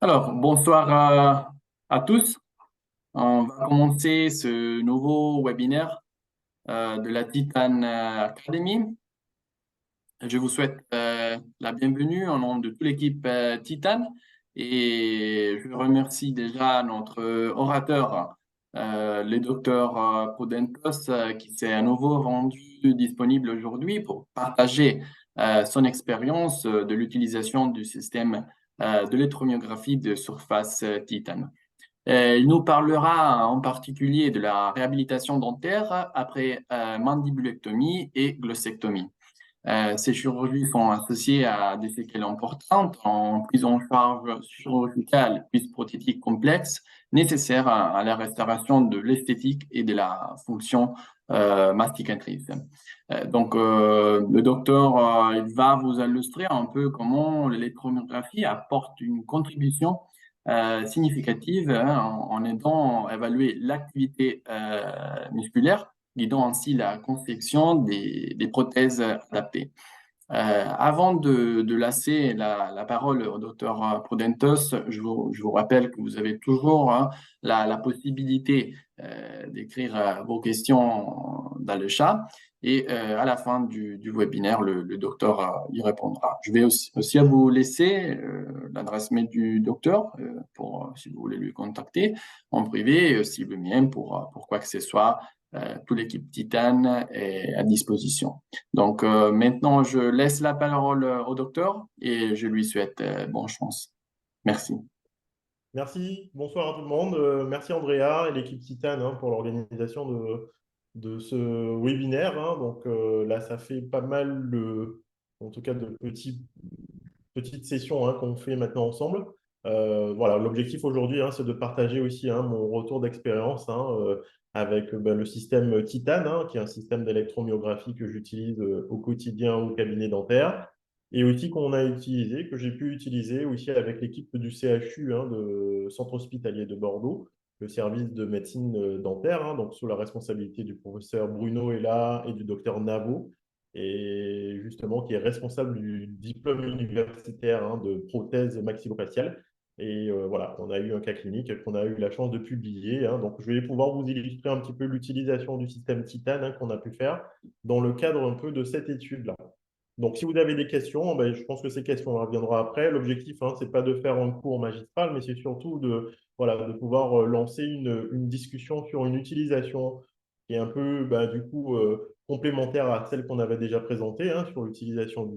Alors, bonsoir à tous. On va commencer ce nouveau webinaire de la Titan Academy. Je vous souhaite la bienvenue au nom de toute l'équipe Titan et je remercie déjà notre orateur, le docteur Prudentos, qui s'est à nouveau rendu disponible aujourd'hui pour partager son expérience de l'utilisation du système de l'électromyographie de surface Titan. Il nous parlera en particulier de la réhabilitation dentaire après mandibulectomie et glossectomie. Ces chirurgies sont associées à des séquelles importantes en prise en charge chirurgicale puis prothétique complexe nécessaires à la restauration de l'esthétique et de la fonction masticatrice. Le docteur il va vous illustrer un peu comment l'électromyographie apporte une contribution significative en aidant à évaluer l'activité musculaire guidant ainsi la conception des prothèses adaptées. Avant de laisser la parole au docteur Prudentos, je vous rappelle que vous avez toujours la possibilité d'écrire vos questions dans le chat et à la fin du webinaire, le docteur y répondra. Je vais aussi à vous laisser l'adresse mail du docteur pour si vous voulez lui contacter en privé et aussi le mien pour quoi que ce soit. Toute l'équipe Titan est à disposition. Donc maintenant, je laisse la parole au docteur et je lui souhaite bonne chance. Merci. Merci, bonsoir à tout le monde. Merci Andrea et l'équipe Titan pour l'organisation de ce webinaire. Donc là, ça fait pas mal en tout cas de petites sessions qu'on fait maintenant ensemble. Voilà, l'objectif aujourd'hui, c'est de partager aussi mon retour d'expérience avec le système Titan, qui est un système d'électromyographie que j'utilise au quotidien au cabinet dentaire et aussi qu'on a utilisé, que j'ai pu utiliser aussi avec l'équipe du CHU, de Centre hospitalier de Bordeaux, le service de médecine dentaire, donc sous la responsabilité du professeur Bruno Ella et du docteur Navo, et justement qui est responsable du diplôme universitaire de prothèse maxillofaciale. Et voilà, on a eu un cas clinique qu'on a eu la chance de publier. Donc, je vais pouvoir vous illustrer un petit peu l'utilisation du système Titan qu'on a pu faire dans le cadre un peu de cette étude-là. Donc, si vous avez des questions, je pense que ces questions reviendront après. L'objectif, ce n'est pas de faire un cours magistral, mais c'est surtout de pouvoir lancer une discussion sur une utilisation qui est un peu, du coup, complémentaire à celle qu'on avait déjà présentée, sur l'utilisation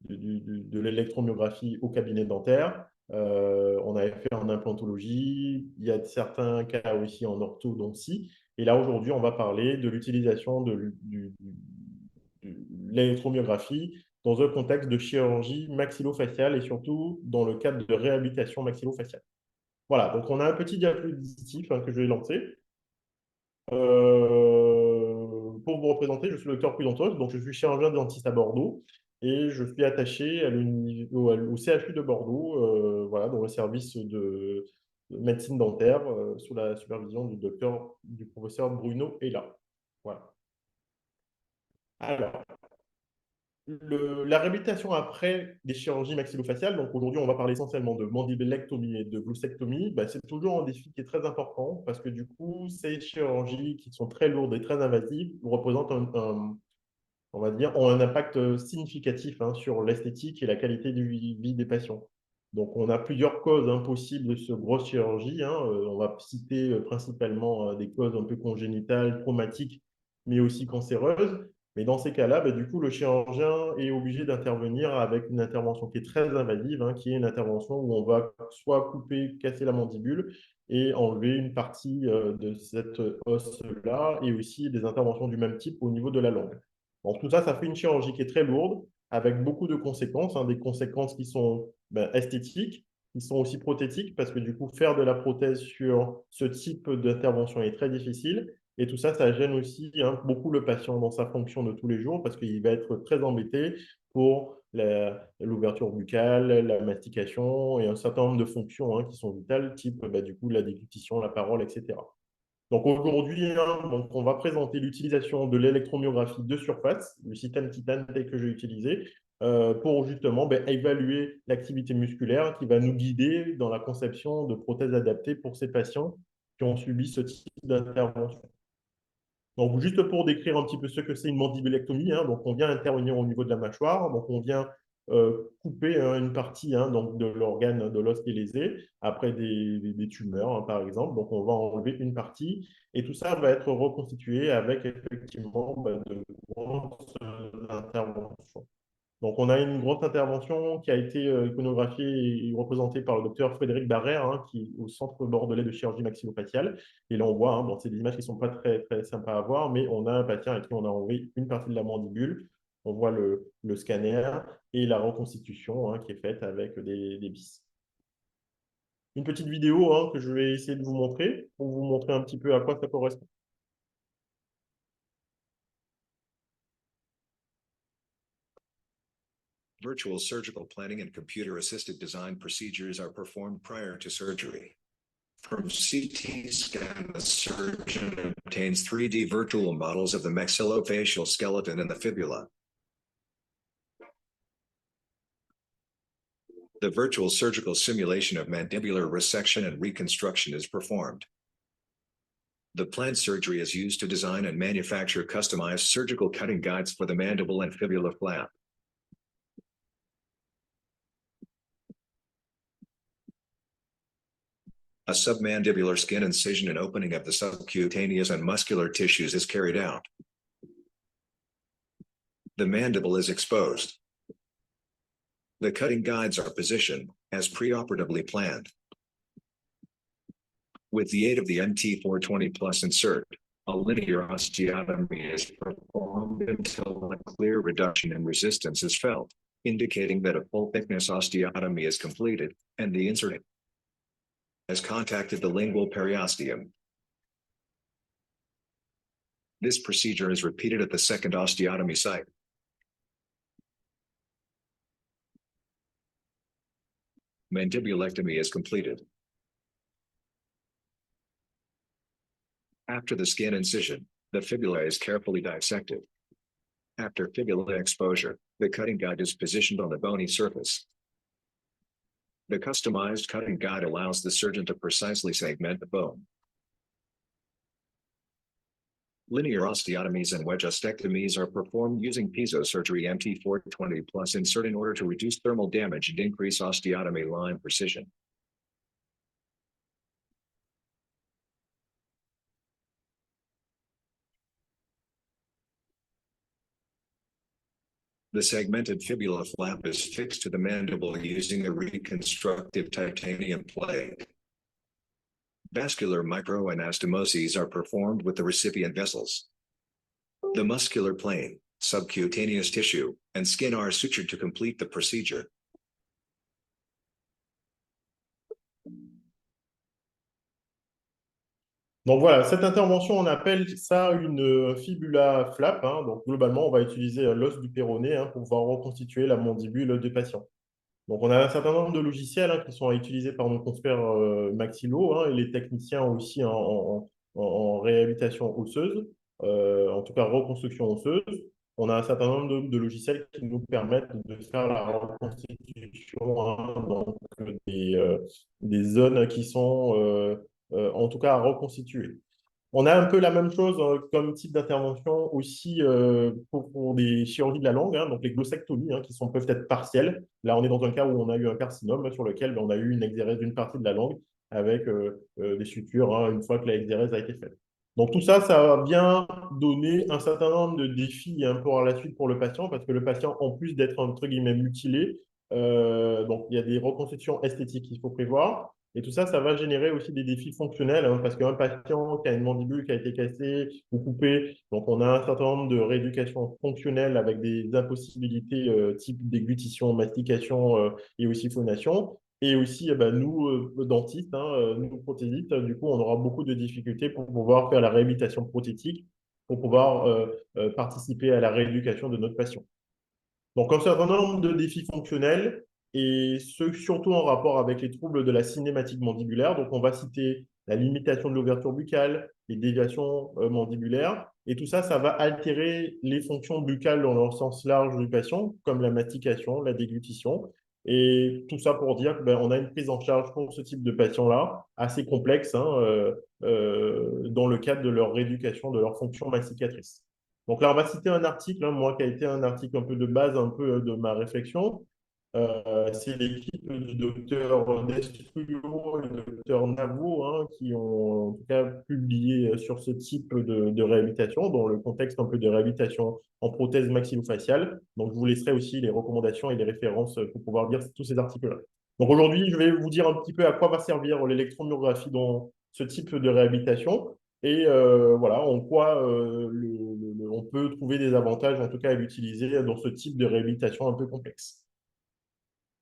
de l'électromyographie au cabinet dentaire. On avait fait en implantologie, il y a certains cas aussi en orthodontie. Et là, aujourd'hui, on va parler de l'utilisation de l'électromyographie dans un contexte de chirurgie maxillofaciale et surtout dans le cadre de réhabilitation maxillofaciale. Voilà, donc on a un petit diapositif que je vais lancer. Pour vous représenter, je suis le docteur Prudentos, donc je suis chirurgien dentiste à Bordeaux et je suis attaché au CHU de Bordeaux, voilà, dans le service de médecine dentaire, sous la supervision du professeur Bruno Ella. Voilà. Alors, la réhabilitation après des chirurgies maxillofaciales, donc aujourd'hui on va parler essentiellement de mandibulectomie et de glossectomie, c'est toujours un défi qui est très important parce que du coup ces chirurgies qui sont très lourdes et très invasives représentent on va dire, ont un impact significatif sur l'esthétique et la qualité de vie des patients. Donc on a plusieurs causes possibles de ce grosse chirurgie. On va citer principalement des causes un peu congénitales, traumatiques, mais aussi cancéreuses. Mais dans ces cas-là, du coup, le chirurgien est obligé d'intervenir avec une intervention qui est très invasive, qui est une intervention où on va soit couper, casser la mandibule et enlever une partie de cette os-là, et aussi des interventions du même type au niveau de la langue. Donc tout ça, ça fait une chirurgie qui est très lourde, avec beaucoup de conséquences, des conséquences qui sont esthétiques, qui sont aussi prothétiques, parce que du coup, faire de la prothèse sur ce type d'intervention est très difficile. Et tout ça, ça gêne aussi beaucoup le patient dans sa fonction de tous les jours, parce qu'il va être très embêté pour l'ouverture buccale, la mastication et un certain nombre de fonctions qui sont vitales, type du coup la déglutition, la parole, etc. Donc aujourd'hui, hein, donc on va présenter l'utilisation de l'électromyographie de surface, le système Titan tel que j'ai utilisé, pour justement évaluer l'activité musculaire qui va nous guider dans la conception de prothèses adaptées pour ces patients qui ont subi ce type d'intervention. Donc, juste pour décrire un petit peu ce que c'est une mandibulectomie, hein, donc on vient intervenir au niveau de la mâchoire, donc on vient couper une partie hein, donc de l'organe de l'os qui est lésé, après des tumeurs hein, par exemple, donc on va enlever une partie, et tout ça va être reconstitué avec effectivement de grosses interventions. Donc, on a une grosse intervention qui a été iconographiée et représentée par le docteur Frédéric Barrère, hein, qui est au Centre bordelais de chirurgie maxillofaciale. Et là, on voit, hein, bon, c'est des images qui ne sont pas très, très sympas à voir, mais on a un patient à qui on a enlevé une partie de la mandibule. On voit le scanner et la reconstitution hein, qui est faite avec des vis. Une petite vidéo hein, que je vais essayer de vous montrer pour vous montrer un petit peu à quoi ça correspond. Virtual surgical planning and computer-assisted design procedures are performed prior to surgery. From CT scan, the surgeon obtains 3D virtual models of the maxillofacial skeleton and the fibula. The virtual surgical simulation of mandibular resection and reconstruction is performed. The planned surgery is used to design and manufacture customized surgical cutting guides for the mandible and fibula flap. A submandibular skin incision and opening of the subcutaneous and muscular tissues is carried out. The mandible is exposed. The cutting guides are positioned as preoperatively planned. With the aid of the MT420 Plus insert, a linear osteotomy is performed until a clear reduction in resistance is felt, indicating that a full-thickness osteotomy is completed, and the insert has contacted the lingual periosteum. This procedure is repeated at the second osteotomy site. Mandibulectomy is completed. After the skin incision, the fibula is carefully dissected. After fibula exposure, the cutting guide is positioned on the bony surface. The customized cutting guide allows the surgeon to precisely segment the bone. Linear osteotomies and wedge ostectomies are performed using piezosurgery MT420 Plus insert in order to reduce thermal damage and increase osteotomy line precision. The segmented fibula flap is fixed to the mandible using a reconstructive titanium plate. Vascular microanastomoses are performed with the recipient vessels. The muscular plane, subcutaneous tissue, and skin are sutured to complete the procedure. Donc voilà, cette intervention, on appelle ça une fibula flap, hein. Donc globalement, on va utiliser l'os du péroné hein, pour pouvoir reconstituer la mandibule du patient. Donc on a un certain nombre de logiciels hein, qui sont utilisés par nos confrères maxillo hein, et les techniciens aussi en réhabilitation osseuse, en tout cas reconstruction osseuse. On a un certain nombre de logiciels qui nous permettent de faire la reconstitution hein, donc, des zones qui sont en tout cas à reconstituer. On a un peu la même chose comme type d'intervention aussi pour des chirurgies de la langue, hein, donc les glossectomies qui peuvent être partielles. Là, on est dans un cas où on a eu un carcinome sur lequel on a eu une exérèse d'une partie de la langue avec des sutures hein, une fois que la exérèse a été faite. Donc tout ça, ça va bien donner un certain nombre de défis hein, pour la suite pour le patient, parce que le patient, en plus d'être entre guillemets mutilé, donc il y a des reconstructions esthétiques qu'il faut prévoir. Et tout ça, ça va générer aussi des défis fonctionnels, hein, parce qu'un patient qui a une mandibule qui a été cassée ou coupée, donc on a un certain nombre de rééducations fonctionnelles avec des impossibilités type déglutition, mastication et aussi phonation. Et aussi, nous, dentistes, hein, nous, prothésistes, du coup, on aura beaucoup de difficultés pour pouvoir faire la réhabilitation prothétique, pour pouvoir participer à la rééducation de notre patient. Donc, un certain nombre de défis fonctionnels et ceux surtout en rapport avec les troubles de la cinématique mandibulaire. Donc, on va citer la limitation de l'ouverture buccale, les déviations mandibulaires. Et tout ça, ça va altérer les fonctions buccales dans leur sens large du patient, comme la mastication, la déglutition. Et tout ça pour dire qu'on a une prise en charge pour ce type de patients-là, assez complexe, hein, dans le cadre de leur rééducation, de leur fonction masticatrice. Donc là, on va citer un article, hein, moi, qui a été un article un peu de base, un peu de ma réflexion. C'est l'équipe du docteur Destruo et du docteur Navo, hein, qui ont en tout cas publié sur ce type de réhabilitation, dans le contexte un peu de réhabilitation en prothèse maxillofaciale. Donc, je vous laisserai aussi les recommandations et les références pour pouvoir lire tous ces articles-là. Donc, aujourd'hui, je vais vous dire un petit peu à quoi va servir l'électromyographie dans ce type de réhabilitation et voilà, en quoi on peut trouver des avantages, en tout cas, à l'utiliser dans ce type de réhabilitation un peu complexe.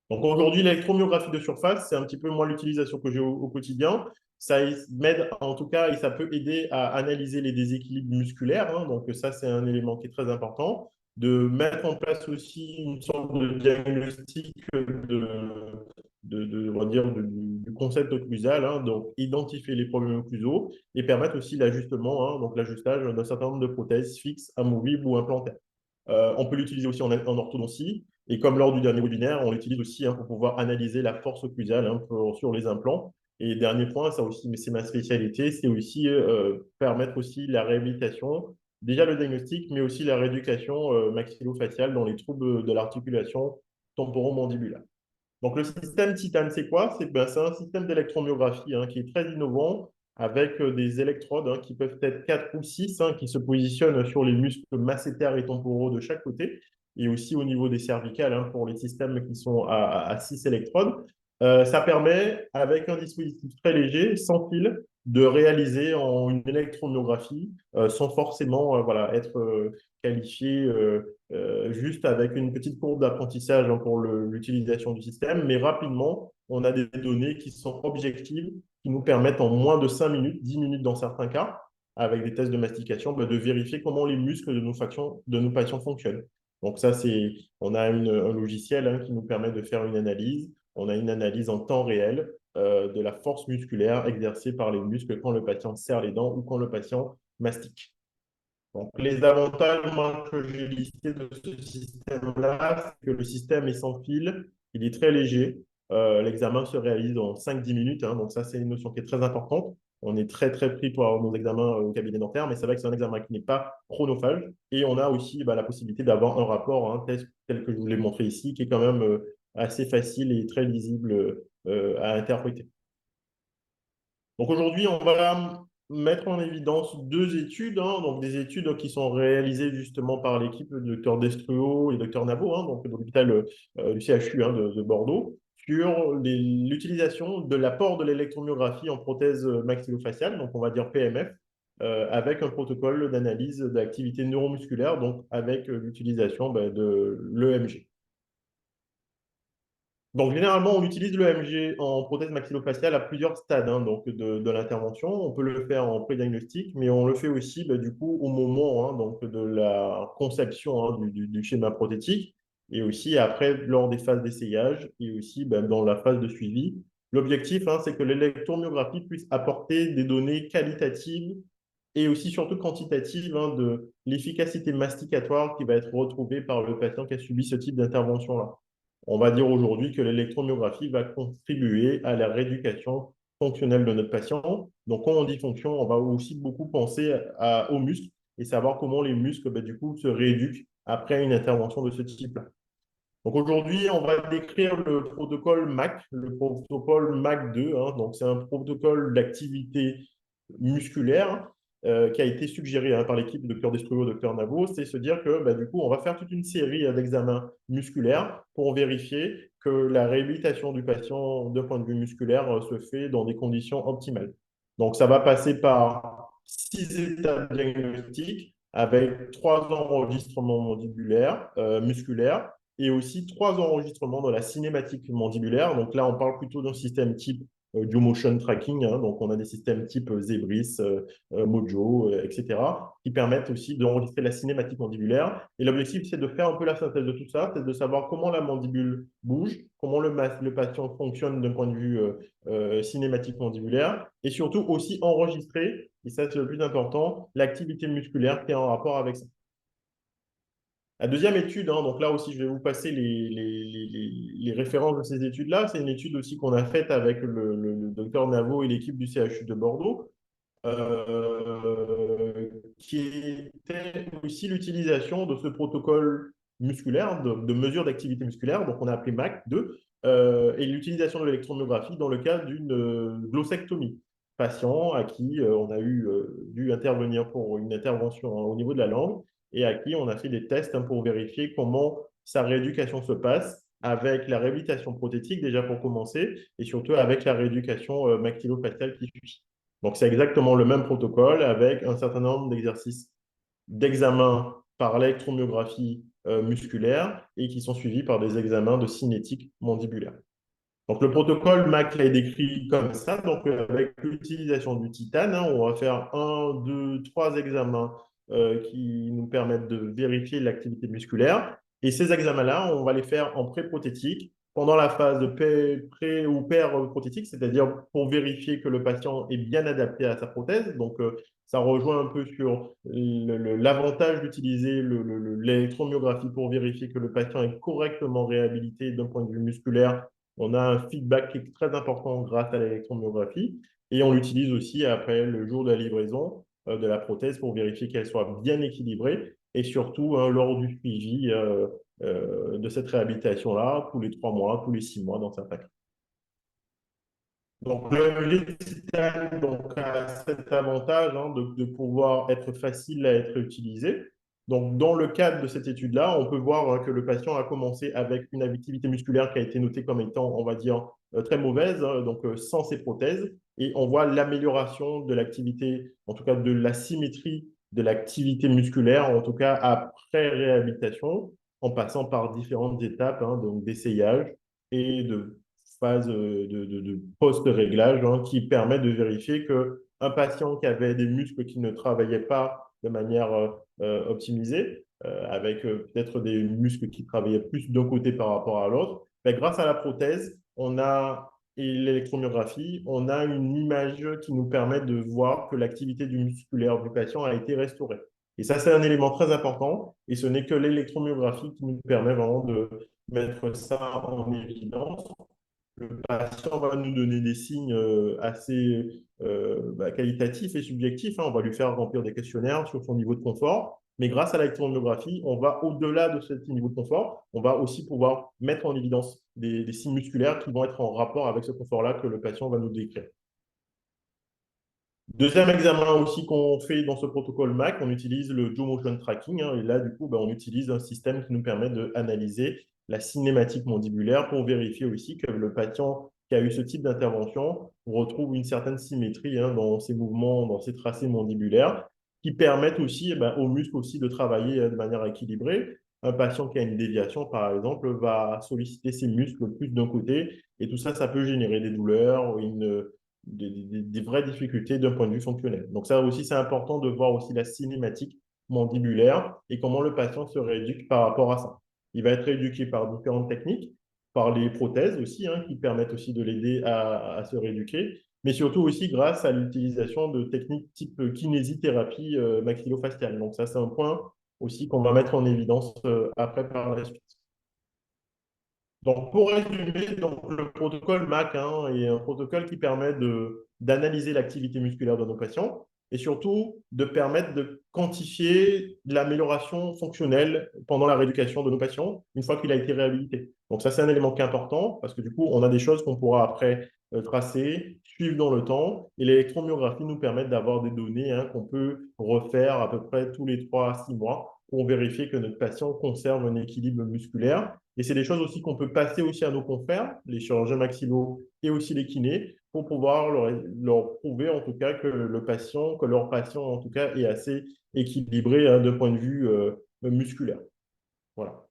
Donc aujourd'hui, l'électromyographie de surface, c'est un petit peu moins l'utilisation que j'ai au quotidien. Ça m'aide en tout cas et ça peut aider à analyser les déséquilibres musculaires, hein. Donc ça, c'est un élément qui est très important. De mettre en place aussi une sorte de diagnostic on va dire, du concept occlusal, hein. Donc identifier les problèmes occlusaux et permettre aussi l'ajustement, hein, donc l'ajustage d'un certain nombre de prothèses fixes, amovibles ou implantaires. On peut l'utiliser aussi en orthodontie. Et comme lors du dernier webinaire, on l'utilise aussi, hein, pour pouvoir analyser la force occlusale, hein, sur les implants. Et dernier point, ça aussi, mais c'est ma spécialité, c'est aussi permettre aussi la réhabilitation, déjà le diagnostic, mais aussi la rééducation maxillofaciale dans les troubles de l'articulation temporomandibulaire. Donc, le système Titan, c'est quoi? C'est un système d'électromyographie, hein, qui est très innovant, avec des électrodes, hein, qui peuvent être 4 ou 6, hein, qui se positionnent sur les muscles masséters et temporaux de chaque côté, et aussi au niveau des cervicales, hein, pour les systèmes qui sont à 6 électrodes. Ça permet, avec un dispositif très léger, sans fil, de réaliser en une électromyographie sans forcément voilà, être qualifié juste avec une petite courbe d'apprentissage, hein, pour l'utilisation du système, mais rapidement, on a des données qui sont objectives, qui nous permettent en moins de 5 minutes, 10 minutes dans certains cas, avec des tests de mastication, de vérifier comment les muscles de nos patients fonctionnent. Donc ça, on a un logiciel, hein, qui nous permet de faire une analyse. On a une analyse en temps réel de la force musculaire exercée par les muscles quand le patient serre les dents ou quand le patient mastique. Donc, les avantages, moi, que j'ai listés de ce système-là, c'est que le système est sans fil, il est très léger. L'examen se réalise en 5-10 minutes, hein, donc ça, c'est une notion qui est très importante. On est très, très pris pour avoir nos examens au cabinet dentaire, mais c'est vrai que c'est un examen qui n'est pas chronophage. Et on a aussi la possibilité d'avoir un rapport, hein, tel que je vous l'ai montré ici, qui est quand même assez facile et très lisible à interpréter. Donc aujourd'hui, on va mettre en évidence deux études, hein, donc des études qui sont réalisées justement par l'équipe du docteur Destruo et docteur Navo, hein, donc de l'hôpital du CHU, hein, de Bordeaux, sur l'utilisation de l'apport de l'électromyographie en prothèse maxillofaciale, donc on va dire PMF, avec un protocole d'analyse d'activité neuromusculaire, donc avec l'utilisation de l'EMG. Donc, généralement, on utilise l'EMG en prothèse maxillofaciale à plusieurs stades, hein, donc de l'intervention. On peut le faire en pré-diagnostic, mais on le fait aussi du coup au moment, hein, donc de la conception, hein, du schéma prothétique, et aussi après lors des phases d'essayage et aussi dans la phase de suivi. L'objectif, hein, c'est que l'électromyographie puisse apporter des données qualitatives et aussi surtout quantitatives, hein, de l'efficacité masticatoire qui va être retrouvée par le patient qui a subi ce type d'intervention-là. On va dire aujourd'hui que l'électromyographie va contribuer à la rééducation fonctionnelle de notre patient. Donc, quand on dit fonction, on va aussi beaucoup penser aux muscles et savoir comment les muscles, du coup, se rééduquent après une intervention de ce type-là. Donc, aujourd'hui, on va décrire le protocole MAC, le protocole MAC2, hein. Donc, c'est un protocole d'activité musculaire qui a été suggéré, hein, par l'équipe de Dr Destruo, Dr Navo, c'est se dire que du coup, on va faire toute une série d'examens musculaires pour vérifier que la réhabilitation du patient d'un point de vue musculaire se fait dans des conditions optimales. Donc, ça va passer par 6 étapes diagnostiques avec 3 enregistrements mandibulaires, musculaires, et aussi 3 enregistrements dans la cinématique mandibulaire. Donc là, on parle plutôt d'un système type du motion tracking. Hein. Donc, on a des systèmes type Zebris, Mojo, etc., qui permettent aussi d'enregistrer la cinématique mandibulaire. Et l'objectif, c'est de faire un peu la synthèse de tout ça, c'est de savoir comment la mandibule bouge, comment le patient fonctionne d'un point de vue cinématique mandibulaire, et surtout aussi enregistrer, et ça c'est le plus important, l'activité musculaire qui est en rapport avec ça. La deuxième étude, hein, donc là aussi je vais vous passer les références de ces études-là, c'est une étude aussi qu'on a faite avec le docteur Navo et l'équipe du CHU de Bordeaux, qui était aussi l'utilisation de ce protocole musculaire, de mesure d'activité musculaire, donc on a appelé MAC2, et l'utilisation de l'électromyographie dans le cadre d'une glossectomie. Patient à qui on a dû intervenir pour une intervention, hein, au niveau de la langue et à qui on a fait des tests, hein, pour vérifier comment sa rééducation se passe avec la réhabilitation prothétique déjà pour commencer et surtout avec la rééducation maxillofaciale qui suit. Donc, c'est exactement le même protocole avec un certain nombre d'exercices d'examen par l'électromyographie musculaire et qui sont suivis par des examens de cinétique mandibulaire. Donc, le protocole MAC est décrit comme ça. Donc, avec l'utilisation du titane, hein, on va faire 1, 2, 3 examens qui nous permettent de vérifier l'activité musculaire. Et ces examens-là, on va les faire en pré-prothétique pendant la phase de pré ou per-prothétique, c'est-à-dire pour vérifier que le patient est bien adapté à sa prothèse. Donc, ça rejoint un peu sur l'avantage d'utiliser l'électromyographie pour vérifier que le patient est correctement réhabilité d'un point de vue musculaire. On a un feedback qui est très important grâce à l'électromyographie et on l'utilise aussi après le jour de la livraison de la prothèse pour vérifier qu'elle soit bien équilibrée et surtout, hein, lors du suivi de cette réhabilitation-là, tous les 3 mois, tous les 6 mois dans certains cas. Donc, le titane donc, a cet avantage, hein, de pouvoir être facile à être utilisé. Donc, dans le cadre de cette étude-là, on peut voir, hein, que le patient a commencé avec une activité musculaire qui a été notée comme étant, on va dire, très mauvaise, hein, donc sans ses prothèses. Et on voit l'amélioration de l'activité, en tout cas de la symétrie de l'activité musculaire, en tout cas après réhabilitation, en passant par différentes étapes, hein, donc d'essayage et de phase de post-réglage, hein, qui permet de vérifier qu'un patient qui avait des muscles qui ne travaillaient pas de manière optimisée, avec peut-être des muscles qui travaillaient plus d'un côté par rapport à l'autre, ben, grâce à la prothèse, et l'électromyographie, on a une image qui nous permet de voir que l'activité du musculaire du patient a été restaurée. Et ça, c'est un élément très important. Et ce n'est que l'électromyographie qui nous permet vraiment de mettre ça en évidence. Le patient va nous donner des signes assez qualitatifs et subjectifs, hein. On va lui faire remplir des questionnaires sur son niveau de confort. Mais grâce à l'électromyographie, on va au-delà de ce niveau de confort. On va aussi pouvoir mettre en évidence des signes musculaires qui vont être en rapport avec ce confort-là que le patient va nous décrire. Deuxième examen aussi qu'on fait dans ce protocole MAC, on utilise le Jaw Motion Tracking, hein, et là, du coup, on utilise un système qui nous permet d'analyser la cinématique mandibulaire pour vérifier aussi que le patient qui a eu ce type d'intervention retrouve une certaine symétrie, hein, dans ses mouvements, dans ses tracés mandibulaires, qui permettent aussi, aux muscles aussi de travailler de manière équilibrée. Un patient qui a une déviation, par exemple, va solliciter ses muscles plus d'un côté, et tout ça, ça peut générer des douleurs, des vraies difficultés d'un point de vue fonctionnel. Donc ça aussi, c'est important de voir aussi la cinématique mandibulaire et comment le patient se rééduque par rapport à ça. Il va être rééduqué par différentes techniques, par les prothèses aussi, hein, qui permettent aussi de l'aider à se rééduquer, mais surtout aussi grâce à l'utilisation de techniques type kinésithérapie maxillofaciale. Donc ça, c'est un point aussi qu'on va mettre en évidence après par la suite. Donc, pour résumer, donc, le protocole MAC, hein, est un protocole qui permet d'analyser l'activité musculaire de nos patients et surtout de permettre de quantifier l'amélioration fonctionnelle pendant la rééducation de nos patients une fois qu'il a été réhabilité. Donc, ça, c'est un élément qui est important parce que du coup, on a des choses qu'on pourra après tracer, suivre dans le temps et l'électromyographie nous permet d'avoir des données, hein, qu'on peut refaire à peu près tous les 3 à 6 mois pour vérifier que notre patient conserve un équilibre musculaire. Et c'est des choses aussi qu'on peut passer aussi à nos confrères, les chirurgiens maxillo et aussi les kinés, pour pouvoir leur prouver en tout cas que leur patient en tout cas est assez équilibré, hein, de point de vue musculaire. Voilà.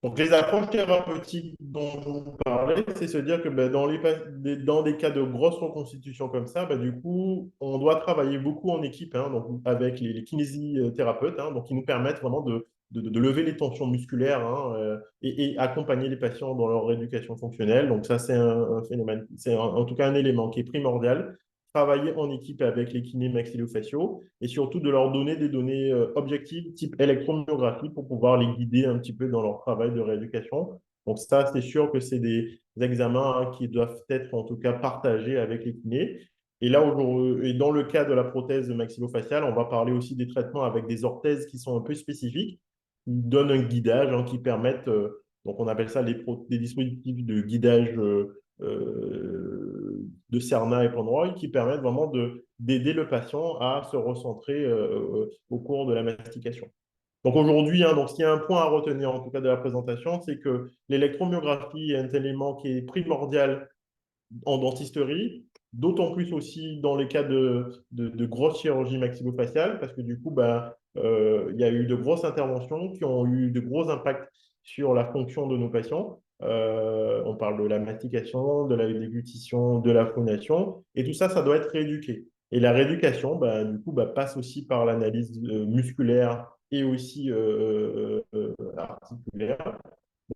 Donc, les approches thérapeutiques dont je vous parlais, c'est se dire que ben, dans des cas de grosse reconstitution comme ça, ben, du coup, on doit travailler beaucoup en équipe, hein, donc avec les kinésithérapeutes, hein, donc qui nous permettent vraiment de lever les tensions musculaires, hein, et accompagner les patients dans leur rééducation fonctionnelle. Donc ça, c'est un phénomène, c'est en tout cas un élément qui est primordial. Travailler en équipe avec les kinés maxillofaciaux et surtout de leur donner des données objectives type électromyographie pour pouvoir les guider un petit peu dans leur travail de rééducation. Donc ça, c'est sûr que c'est des examens, hein, qui doivent être en tout cas partagés avec les kinés. Et là, et dans le cas de la prothèse maxillofaciale, on va parler aussi des traitements avec des orthèses qui sont un peu spécifiques, qui donnent un guidage, hein, qui permettent, donc on appelle ça des dispositifs de guidage de Cerna et Pandroid, qui permettent vraiment d'aider le patient à se recentrer au cours de la mastication. Donc aujourd'hui, hein, donc s'il y a un point à retenir en tout cas de la présentation, c'est que l'électromyographie est un élément qui est primordial en dentisterie, d'autant plus aussi dans les cas de grosses chirurgies maxillofaciales, parce que du coup, ben, il y a eu de grosses interventions qui ont eu de gros impacts sur la fonction de nos patients. On parle de la mastication, de la déglutition, de la phonation, et tout ça, ça doit être rééduqué. Et la rééducation, ben, du coup, ben, passe aussi par l'analyse musculaire et aussi articulaire.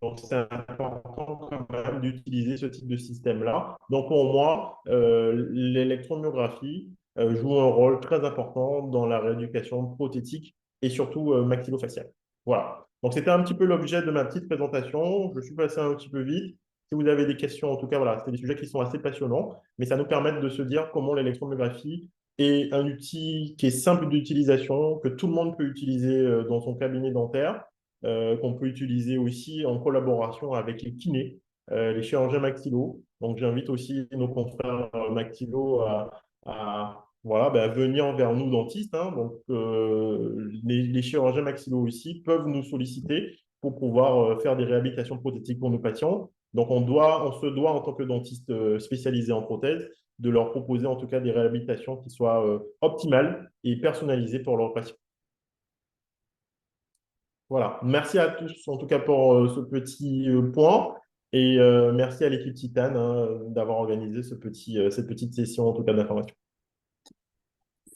Donc, c'est important quand même d'utiliser ce type de système-là. Donc, pour moi, l'électromyographie joue un rôle très important dans la rééducation prothétique et surtout maxillofaciale. Voilà. Donc, c'était un petit peu l'objet de ma petite présentation. Je suis passé un petit peu vite. Si vous avez des questions, en tout cas, voilà, c'est des sujets qui sont assez passionnants, mais ça nous permet de se dire comment l'électromyographie est un outil qui est simple d'utilisation, que tout le monde peut utiliser dans son cabinet dentaire, qu'on peut utiliser aussi en collaboration avec les kinés, les chirurgiens maxillo. Donc, j'invite aussi nos confrères maxillo voilà, ben, à venir vers nous dentistes, hein. Donc, les chirurgiens maxillo aussi peuvent nous solliciter pour pouvoir faire des réhabilitations prothétiques pour nos patients. Donc, on se doit, en tant que dentiste spécialisé en prothèse, de leur proposer en tout cas des réhabilitations qui soient optimales et personnalisées pour leurs patients. Voilà. Merci à tous, en tout cas, pour ce petit point. Et merci à l'équipe Titane, hein, d'avoir organisé cette petite session, en tout cas, d'information.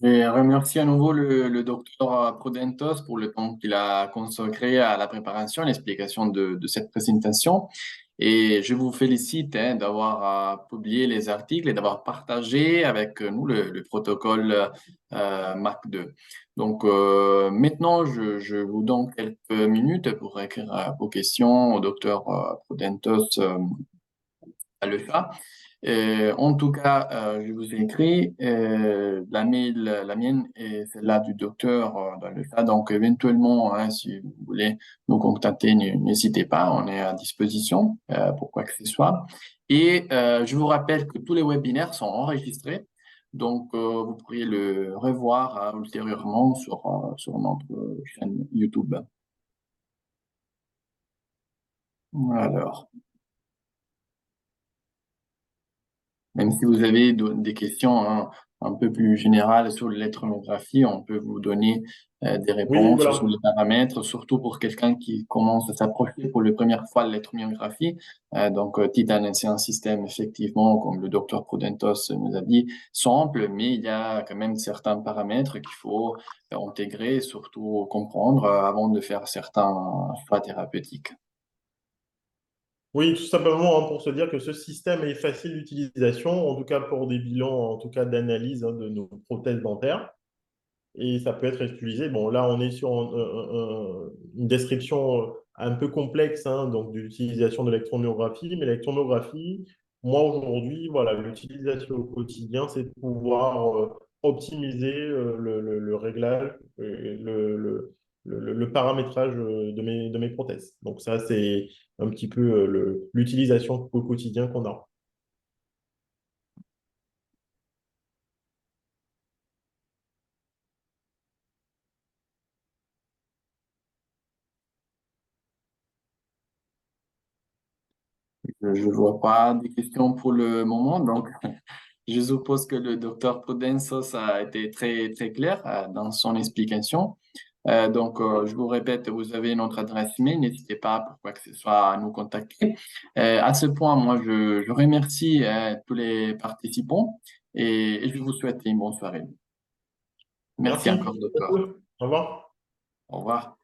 Et remercie à nouveau le docteur Prudentos pour le temps qu'il a consacré à la préparation et l'explication de cette présentation. Et je vous félicite, hein, d'avoir publié les articles et d'avoir partagé avec nous le protocole MAC2. Donc maintenant, je vous donne quelques minutes pour écrire vos questions au docteur Prudentos à l'EFA. En tout cas, je vous ai écrit la mienne et celle-là du docteur dans le cas. Donc, éventuellement, hein, si vous voulez nous contacter, n'hésitez pas, on est à disposition pour quoi que ce soit. Et je vous rappelle que tous les webinaires sont enregistrés, donc vous pourriez le revoir ultérieurement sur notre chaîne YouTube. Alors. Même si vous avez des questions, hein, un peu plus générales sur l'électronographie, on peut vous donner des Oui, réponses sur voilà. les paramètres, surtout pour quelqu'un qui commence à s'approcher pour la première fois de l'électromyographie. Donc, Titan, c'est un système, effectivement, comme le docteur Prudentos nous a dit, simple, mais il y a quand même certains paramètres qu'il faut intégrer et surtout comprendre avant de faire certains choix thérapeutiques. Oui, tout simplement, hein, pour se dire que ce système est facile d'utilisation, en tout cas pour des bilans, en tout cas d'analyse, hein, de nos prothèses dentaires. Et ça peut être utilisé. Bon, là, on est sur une description un peu complexe, hein, donc de l'utilisation de l'électromyographie. Mais l'électromyographie, moi, aujourd'hui, voilà, l'utilisation au quotidien, c'est de pouvoir optimiser le réglage, le paramétrage de mes prothèses. Donc ça, c'est un petit peu l'utilisation au quotidien qu'on a. Je vois pas des questions pour le moment, donc je suppose que le docteur Prudensos a été très, très clair dans son explication. Je vous répète, vous avez notre adresse email, n'hésitez pas pour quoi que ce soit à nous contacter. À ce point, moi, je remercie tous les participants et je vous souhaite une bonne soirée. Merci Merci. encore, docteur. Au revoir. Au revoir.